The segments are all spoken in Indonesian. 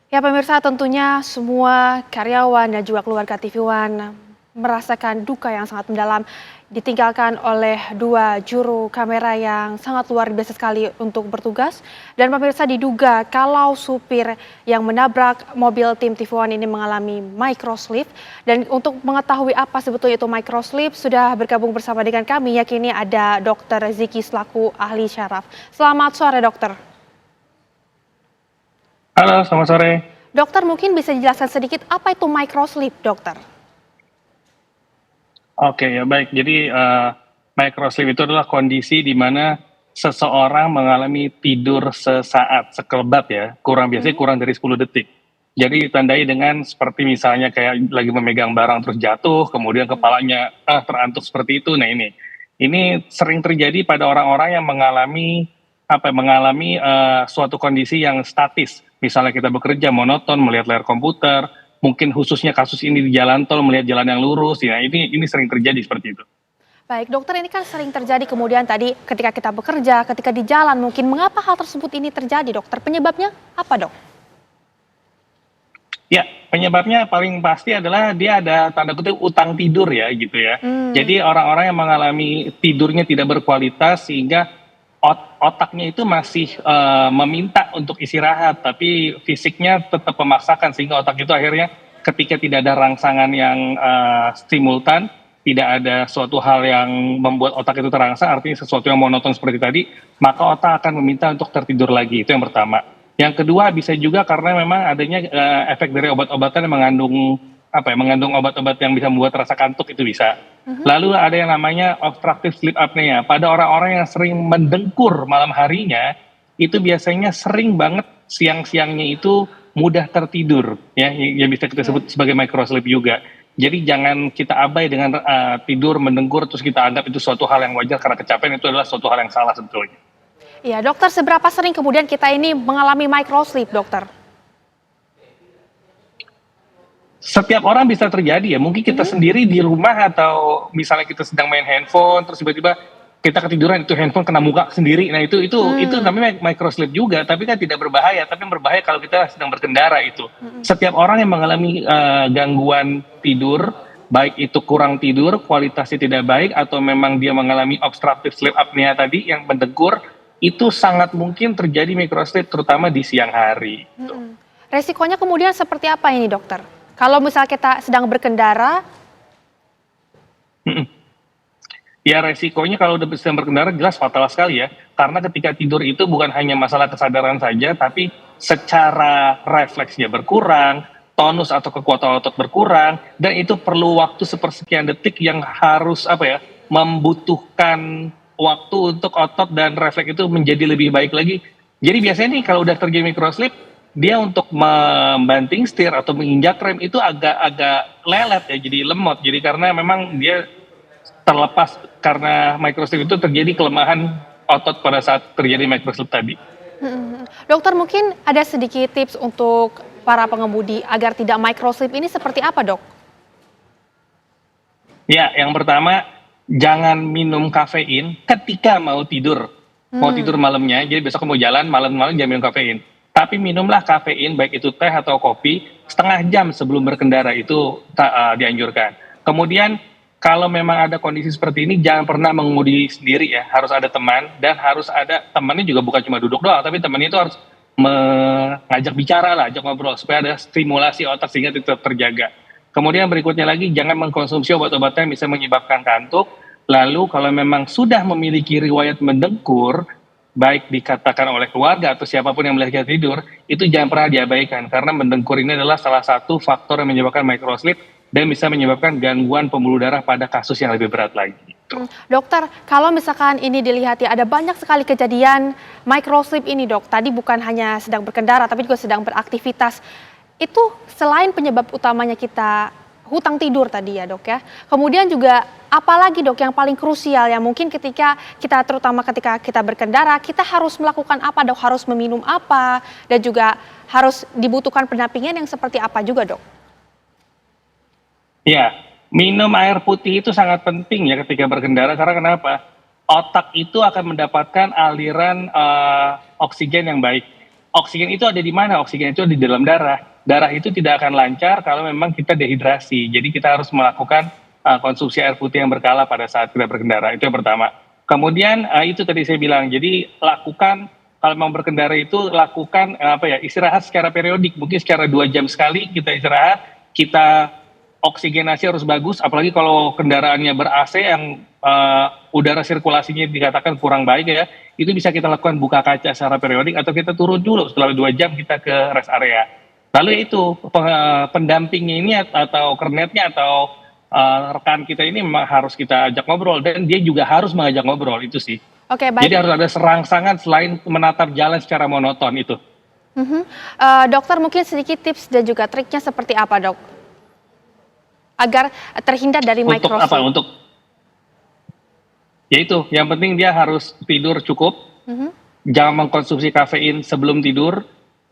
Ya pemirsa, tentunya semua karyawan dan juga keluarga TV One merasakan duka yang sangat mendalam ditinggalkan oleh dua juru kamera yang sangat luar biasa sekali untuk bertugas. Dan pemirsa, diduga kalau supir yang menabrak mobil tim TV One ini mengalami microslip. Dan untuk mengetahui apa sebetulnya itu microslip, sudah bergabung bersama dengan kami, yakini ada Dr. Ziki selaku ahli syaraf. Selamat sore dokter. Halo, selamat sore. Dokter, mungkin bisa dijelaskan sedikit apa itu microslip, dokter? Oke, ya baik. Jadi microslip itu adalah kondisi di mana seseorang mengalami tidur sesaat, sekelebat ya, biasanya Mhm. kurang dari 10 detik. Jadi ditandai dengan seperti misalnya kayak lagi memegang barang terus jatuh, kemudian Mhm. kepalanya terantuk seperti itu. Nah ini sering terjadi pada orang-orang yang mengalami suatu kondisi yang statis. Misalnya kita bekerja monoton melihat layar komputer, mungkin khususnya kasus ini di jalan tol melihat jalan yang lurus, ya ini sering terjadi seperti itu. Baik, dokter, ini kan sering terjadi kemudian tadi ketika kita bekerja, ketika di jalan mungkin. Mengapa hal tersebut ini terjadi, dokter? Penyebabnya apa, dok? Ya, penyebabnya paling pasti adalah dia ada tanda kutip utang tidur ya gitu ya. Hmm, Jadi orang-orang yang mengalami tidurnya tidak berkualitas sehingga otaknya itu masih meminta untuk istirahat, tapi fisiknya tetap memaksakan sehingga otak itu akhirnya ketika tidak ada rangsangan yang simultan, tidak ada suatu hal yang membuat otak itu terangsang, artinya sesuatu yang monoton seperti tadi, maka otak akan meminta untuk tertidur lagi. Itu yang pertama. Yang kedua bisa juga karena memang adanya efek dari obat-obatan yang mengandung obat-obat yang bisa membuat rasa kantuk itu bisa. mhm. Lalu ada yang namanya obstructive sleep apnea. Pada orang-orang yang sering mendengkur malam harinya, itu biasanya sering banget siang-siangnya itu mudah tertidur, ya, yang bisa kita Ya. sebut sebagai microsleep juga. Jadi jangan kita abai dengan tidur mendengkur terus kita anggap itu suatu hal yang wajar karena kecapean, itu adalah suatu hal yang salah sebetulnya. Iya, dokter, seberapa sering kemudian kita ini mengalami microslip, dokter? Setiap orang bisa terjadi ya, mungkin kita Mhm. sendiri di rumah atau misalnya kita sedang main handphone terus tiba-tiba kita ketiduran itu handphone kena muka sendiri. Nah itu Hmm, namanya microslip juga, tapi kan tidak berbahaya, tapi yang berbahaya kalau kita sedang berkendara itu. mhm. Setiap orang yang mengalami gangguan tidur, baik itu kurang tidur, kualitasnya tidak baik atau memang dia mengalami obstructive sleep apnea tadi yang mendengkur, itu sangat mungkin terjadi microslip terutama di siang hari. Mhm. Resikonya kemudian seperti apa ini, dokter? Kalau misal kita sedang berkendara. Ya resikonya kalau udah sedang berkendara jelas fatal sekali ya, karena ketika tidur itu bukan hanya masalah kesadaran saja, tapi secara refleksnya berkurang, tonus atau kekuatan otot berkurang, dan itu perlu waktu sepersekian detik yang harus membutuhkan waktu untuk otot dan refleks itu menjadi lebih baik lagi. Jadi biasanya nih kalau udah terjadi microslip, dia untuk membanting setir atau menginjak rem itu agak-agak lelet ya, jadi lemot. Jadi karena memang dia terlepas karena microslip itu terjadi kelemahan otot pada saat terjadi microslip tadi. Mhm, mhm. Dokter, mungkin ada sedikit tips untuk para pengemudi agar tidak microslip ini seperti apa, dok? Ya, yang pertama jangan minum kafein ketika mau tidur. Mau tidur Hmm. malamnya, jadi besok mau jalan malam-malam jangan minum kafein. Tapi minumlah kafein baik itu teh atau kopi setengah jam sebelum berkendara itu dianjurkan. Kemudian kalau memang ada kondisi seperti ini jangan pernah mengemudi sendiri ya, harus ada teman dan harus ada temannya juga bukan cuma duduk doang, tapi temannya itu harus mengajak bicara lah, ajak ngobrol supaya ada stimulasi otak sehingga tetap terjaga. Kemudian berikutnya lagi jangan mengkonsumsi obat-obatan yang bisa menyebabkan kantuk. Lalu kalau memang sudah memiliki riwayat mendengkur, baik dikatakan oleh keluarga atau siapapun yang melihat kita tidur, itu jangan pernah diabaikan karena mendengkur ini adalah salah satu faktor yang menyebabkan microslip dan bisa menyebabkan gangguan pembuluh darah pada kasus yang lebih berat lagi. Dokter, kalau misalkan ini dilihat ya, ada banyak sekali kejadian microslip ini, dok. Tadi bukan hanya sedang berkendara, tapi juga sedang beraktivitas. Itu selain penyebab utamanya kita hutang tidur tadi ya, dok ya. Kemudian juga apalagi, dok, yang paling krusial ya mungkin ketika kita, terutama ketika kita berkendara, kita harus melakukan apa, dok? Harus meminum apa? Dan juga harus dibutuhkan pendampingan yang seperti apa juga, dok? Ya, minum air putih itu sangat penting ya ketika berkendara karena kenapa? Otak itu akan mendapatkan aliran oksigen yang baik. Oksigen itu ada di mana? Oksigen itu ada di dalam darah. Darah itu tidak akan lancar kalau memang kita dehidrasi. Jadi kita harus melakukan konsumsi air putih yang berkala pada saat kita berkendara. Itu yang pertama. Kemudian itu tadi saya bilang. Jadi lakukan kalau mau berkendara itu lakukan istirahat secara periodik. Mungkin secara 2 jam sekali kita istirahat. Kita oksigenasi harus bagus. Apalagi kalau kendaraannya ber-AC yang udara sirkulasinya dikatakan kurang baik ya, itu bisa kita lakukan buka kaca secara periodik atau kita turun dulu setelah 2 jam kita ke rest area. Lalu itu pendampingnya ini atau kernetnya atau rekan kita ini memang harus kita ajak ngobrol dan dia juga harus mengajak ngobrol itu sih. Oke, baik. Jadi harus ada serangsangan selain menatap jalan secara monoton itu. Dokter mungkin sedikit tips dan juga triknya seperti apa dok? Agar terhindar dari Untuk microsleep. apa? Untuk ya itu, yang penting dia harus tidur cukup, jangan mengkonsumsi kafein sebelum tidur,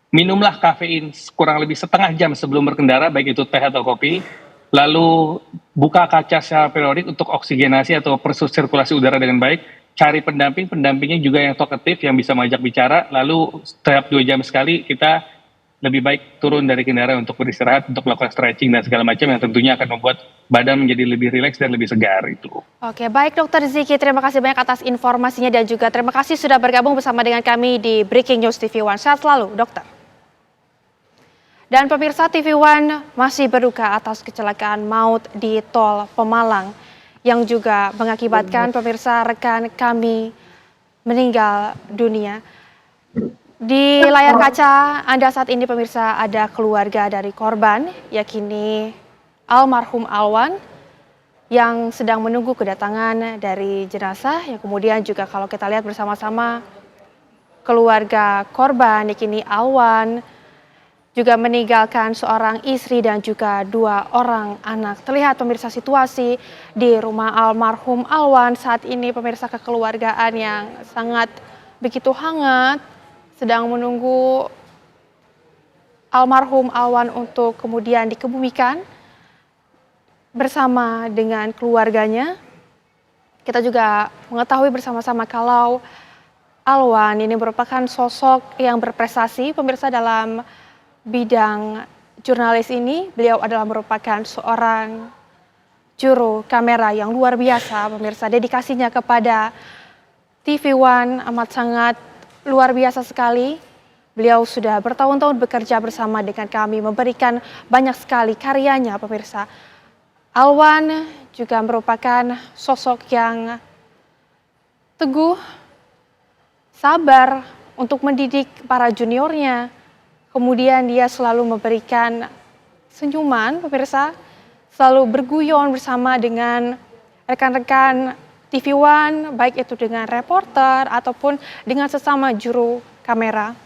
minumlah kafein kurang lebih setengah jam sebelum berkendara, baik itu teh atau kopi, lalu buka kaca secara periodik untuk oksigenasi atau sirkulasi udara dengan baik, cari pendampingnya juga yang talkative, yang bisa mengajak bicara, lalu setiap 2 jam sekali kita lebih baik turun dari kendaraan untuk beristirahat, untuk melakukan stretching dan segala macam yang tentunya akan membuat badan menjadi lebih rileks dan lebih segar itu. Oke, baik Dokter Ziki, terima kasih banyak atas informasinya dan juga terima kasih sudah bergabung bersama dengan kami di Breaking News TV One. Sehat selalu, Dokter. Dan pemirsa TV One masih berduka atas kecelakaan maut di Tol Pemalang yang juga mengakibatkan pemirsa rekan kami meninggal dunia. Di layar kaca Anda saat ini pemirsa ada keluarga dari korban, yakni almarhum Alwan yang sedang menunggu kedatangan dari jenazah, yang kemudian juga kalau kita lihat bersama-sama keluarga korban yakni Alwan juga meninggalkan seorang istri dan juga 2 orang anak. Terlihat pemirsa situasi di rumah almarhum Alwan saat ini pemirsa, kekeluargaan yang sangat begitu hangat sedang menunggu almarhum Alwan untuk kemudian dikebumikan bersama dengan keluarganya. Kita juga mengetahui bersama-sama kalau Alwan ini merupakan sosok yang berprestasi pemirsa dalam bidang jurnalis ini. Beliau adalah merupakan seorang juru kamera yang luar biasa pemirsa. Dedikasinya kepada TV One amat sangat luar biasa sekali. Beliau sudah bertahun-tahun bekerja bersama dengan kami, memberikan banyak sekali karyanya pemirsa. Alwan juga merupakan sosok yang teguh, sabar untuk mendidik para juniornya. Kemudian dia selalu memberikan senyuman pemirsa, selalu berguyon bersama dengan rekan-rekan TV One, baik itu dengan reporter ataupun dengan sesama juru kamera.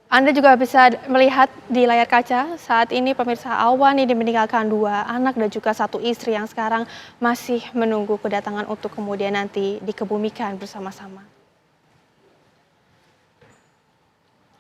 Anda juga bisa melihat di layar kaca saat ini pemirsa, Alwan ini meninggalkan 2 anak dan juga 1 istri yang sekarang masih menunggu kedatangan untuk kemudian nanti dikebumikan bersama-sama.